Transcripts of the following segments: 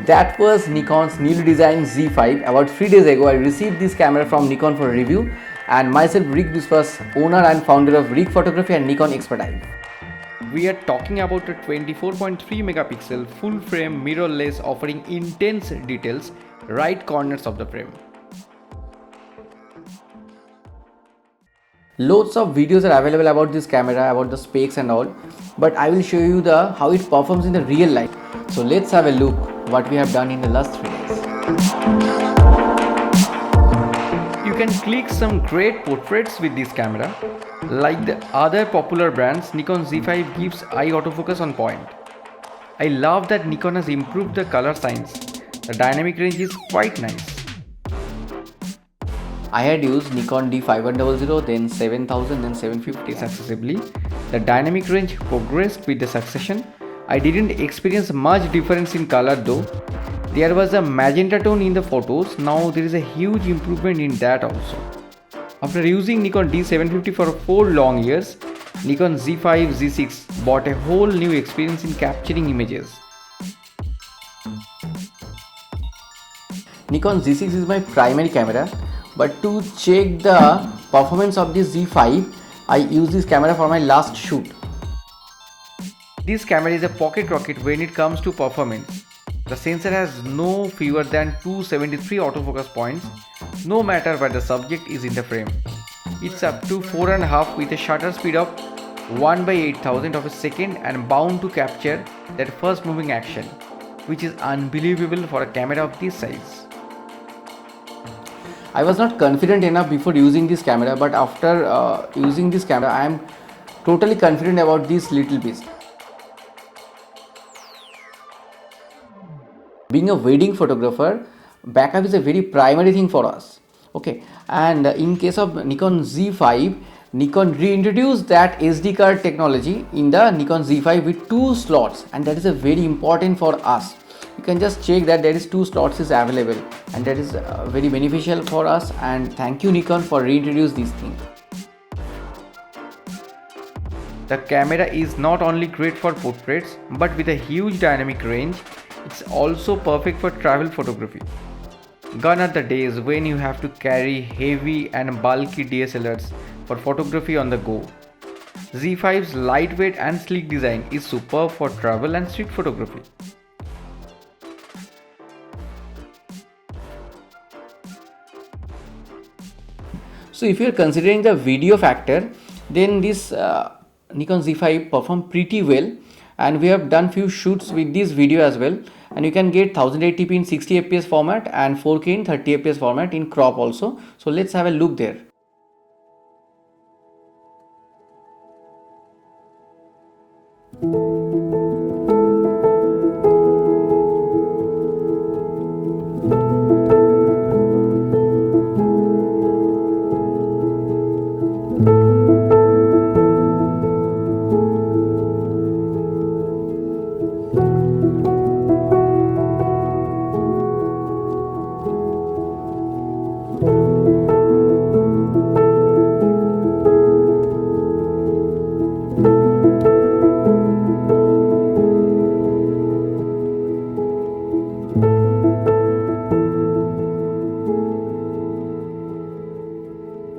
That was Nikon's newly designed Z5. About 3 days ago, I received this camera from Nikon for review, and myself, Rick Biswas, owner and founder of Rick Photography and Nikon Expertise. We are talking about a 24.3 megapixel full frame mirrorless offering intense details right corners of the frame. Loads of videos are available about this camera, about the specs and all, but I will show you the how it performs in the real life. So let's have a look what we have done in the last 3 days. You can click some great portraits with this camera. Like the other popular brands, Nikon Z5 gives eye autofocus on point. I love that Nikon has improved the color science. The dynamic range is quite nice. I had used Nikon D5100, then 7000, then 750 Successively. The dynamic range progressed with the succession. I didn't experience much difference in color though. There was a magenta tone in the photos. Now there is a huge improvement in that also. After using Nikon D750 for 4 long years, Nikon Z5, Z6 brought a whole new experience in capturing images. Nikon Z6 is my primary camera, but to check the performance of this Z5, I use this camera for my last shoot. This camera is a pocket rocket when it comes to performance. The sensor has no fewer than 273 autofocus points, no matter where the subject is in the frame. It's up to 4.5 with a shutter speed of 1/8000 of a second and bound to capture that first moving action, which is unbelievable for a camera of this size. I was not confident enough before using this camera, but after using this camera, I am totally confident about this little piece. Being a wedding photographer, backup is a very primary thing for us. Okay, and in case of Nikon Z5, Nikon reintroduced that SD card technology in the Nikon Z5 with 2 slots, and that is a very important for us. You can just check that there is 2 slots is available, and that is very beneficial for us, and thank you Nikon for reintroduce these things. The camera is not only great for portraits, but with a huge dynamic range, it's also perfect for travel photography. Gone are the days when you have to carry heavy and bulky DSLRs for photography on the go. Z5's lightweight and sleek design is superb for travel and street photography. So if you are considering the video factor, then this Nikon Z5 performed pretty well, and we have done few shoots with this video as well, and you can get 1080p in 60 fps format and 4K in 30 fps format in crop also. So let's have a look there.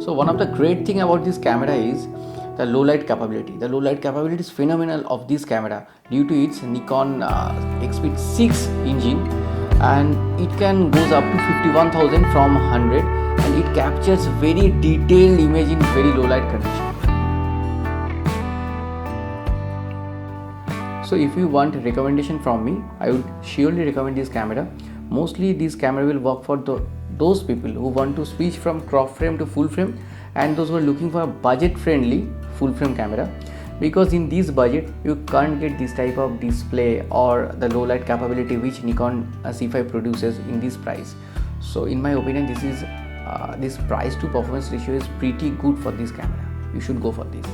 So one of the great thing about this camera is the low light capability. The low light capability is phenomenal of this camera due to its Nikon XPeed 6 engine, and it can goes up to 51,000 from 100, and it captures very detailed image in very low light condition. So if you want a recommendation from me, I would surely recommend this camera. Mostly this camera will work for those people who want to switch from crop frame to full frame, and those who are looking for a budget friendly full frame camera, because in this budget you can't get this type of display or the low light capability which Nikon Z5 produces in this price. So in my opinion, this price to performance ratio is pretty good for this camera. You should go for this.